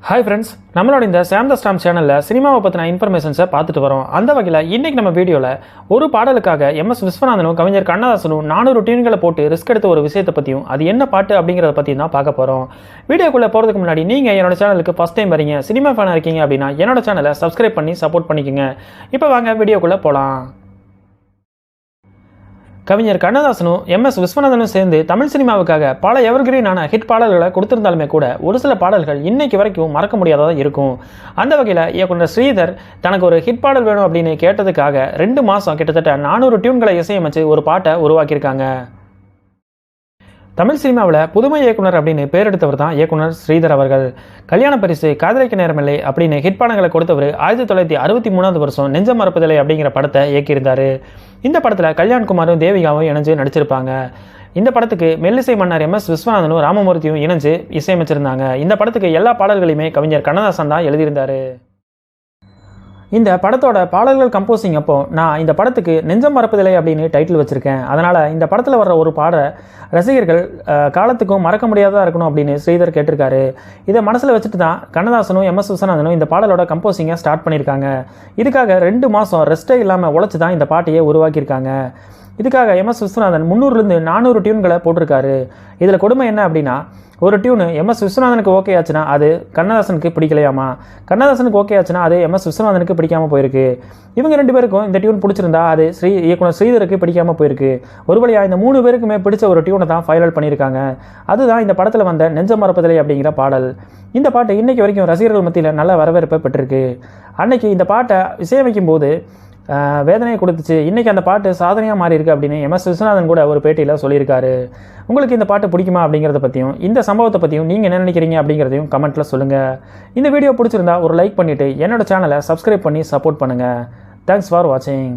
Hi friends, நம்மளோட இந்த சாம் த stamp சேனலில் சினிமாவை பற்றின இன்ஃபர்மேஷன்ஸை பார்த்துட்டு வரோம். அந்த வகையில் இன்றைக்கி நம்ம வீடியோவில் ஒரு பாடலுக்காக எம்எஸ் விஸ்வநாதனும் கவிஞர் கண்ணதாசனும் 400 டியூன்களை போட்டு ரிஸ்க் எடுத்த ஒரு விஷயத்தை பற்றியும் அது என்ன பாட்டு அப்படிங்கிறத பற்றியும் தான் பார்க்க போகிறோம். வீடியோக்குள்ளே போகிறதுக்கு முன்னாடி நீங்கள் என்னோட சேனலுக்கு ஃபஸ்ட் டைம் வரீங்க, சினிமா ஃபேனாக இருக்கீங்க அப்படின்னா என்னோட சேனலை சப்ஸ்கிரைப் பண்ணி சப்போர்ட் பண்ணிக்கோங்க. இப்போ வாங்க வீடியோக்குள்ளே போகலாம். கவிஞர் கண்ணதாசனும் எம்எஸ் விஸ்வநாதனும் சேர்ந்து தமிழ் சினிமாவுக்காக பல எவர்கிரீனான ஹிட் பாடல்களை கொடுத்திருந்தாலுமே கூட ஒரு சில பாடல்கள் இன்னைக்கு வரைக்கும் மறக்க முடியாததாக இருக்கும். அந்த வகையில் இயக்குனர் ஸ்ரீதர் தனக்கு ஒரு ஹிட் பாடல் வேணும் அப்படின்னு கேட்டதுக்காக 2 மாதம் கிட்டத்தட்ட 400 டியூன்களை இசையமைச்சு ஒரு பாட்டை உருவாக்கியிருக்காங்க. தமிழ் சினிமாவில் புதுமை இயக்குனர் அப்படின்னு பேர் எடுத்தவர் தான் இயக்குனர் ஸ்ரீதர் அவர்கள். கல்யாண பரிசு, காதலிக்க நேரமில்லை அப்படின்னு ஹிட் படங்களை கொடுத்தவர் 1963 வருஷம் நெஞ்சம் மறப்பதில்லை அப்படிங்கிற படத்தை இயக்கியிருந்தார். இந்த படத்தில் கல்யாண்குமாரும் தேவிகாவும் இணைஞ்சு நடிச்சிருப்பாங்க. இந்த படத்துக்கு மெல்லிசை மன்னர் எம்எஸ் விஸ்வநாதனும் ராமமூர்த்தியும் இணைஞ்சு இசையமைச்சிருந்தாங்க. இந்த படத்துக்கு எல்லா பாடல்களையுமே கவிஞர் கண்ணதாசன் தான் எழுதியிருந்தார். இந்த படத்தோட பாடல்கள் கம்போசிங் அப்போ நான் இந்த படத்துக்கு நெஞ்சம் மறப்பதில்லை அப்படின்னு டைட்டில் வச்சுருக்கேன். அதனால் இந்த படத்தில் வர்ற ஒரு பாட ரசிகர்கள் காலத்துக்கும் மறக்க முடியாததாக இருக்கணும் அப்படின்னு ஸ்ரீதர் கேட்டிருக்காரு. இதை மனசில் வச்சுட்டு தான் கண்ணதாசனும் எம்எஸ் விஸ்வநாதனும் இந்த பாடலோட கம்போசிங்கை ஸ்டார்ட் பண்ணியிருக்காங்க. இதுக்காக 2 மாதம் ரெஸ்ட்டே இல்லாமல் உழைச்சி தான் இந்த பாட்டையே உருவாக்கியிருக்காங்க. இதுக்காக எம்எஸ் விஸ்வநாதன் 300லேருந்து 400 டியூன்களை போட்டிருக்காரு. இதில் கொடுமை என்ன அப்படின்னா, ஒரு டியூனு எம்எஸ் விஸ்வநாதனுக்கு ஓகே ஆச்சுன்னா அது கண்ணதாசனுக்கு பிடிக்கலையாமா, கண்ணதாசனுக்கு ஓகே ஆச்சுன்னா அது எம்எஸ் விஸ்வநாதனுக்கு பிடிக்காமல் போயிருக்கு. இவங்க 2 பேருக்கும் இந்த டியூன் பிடிச்சிருந்தா அது இயக்குனர் ஸ்ரீதருக்கு பிடிக்காமல் போயிருக்கு. ஒரு வழியாக இந்த 3 பேருக்குமே பிடிச்ச ஒரு டியூனை தான் ஃபைனல் பண்ணியிருக்காங்க. அதுதான் இந்த படத்தில் வந்த நெஞ்சம் மறப்பதில்லை அப்படிங்கிற பாடல். இந்த பாட்டு இன்றைக்கி வரைக்கும் ரசிகர்கள் மத்தியில் நல்ல வரவேற்பை பெற்றிருக்கு. அன்னைக்கு இந்த பாட்டை இசையமைக்கும் போது வேதனையை கொடுத்துச்சு, இன்றைக்கி அந்த பாட்டு சாதனையாக மாறி இருக்கு அப்படின்னு எம்எஸ் விஸ்வநாதன் கூட ஒரு பேட்டியில் சொல்லியிருக்காரு. உங்களுக்கு இந்த பாட்டு பிடிக்குமா அப்படிங்கிறத பற்றியும் இந்த சம்பவத்தை பற்றியும் நீங்கள் என்ன நினைக்கிறீங்க அப்படிங்கிறதையும் கமெண்ட்டில் சொல்லுங்கள். இந்த வீடியோ பிடிச்சிருந்தா ஒரு லைக் பண்ணிவிட்டு என்னோட சேனலை சப்ஸ்கிரைப் பண்ணி சப்போர்ட் பண்ணுங்கள். தேங்க்ஸ் ஃபார் வாட்சிங்.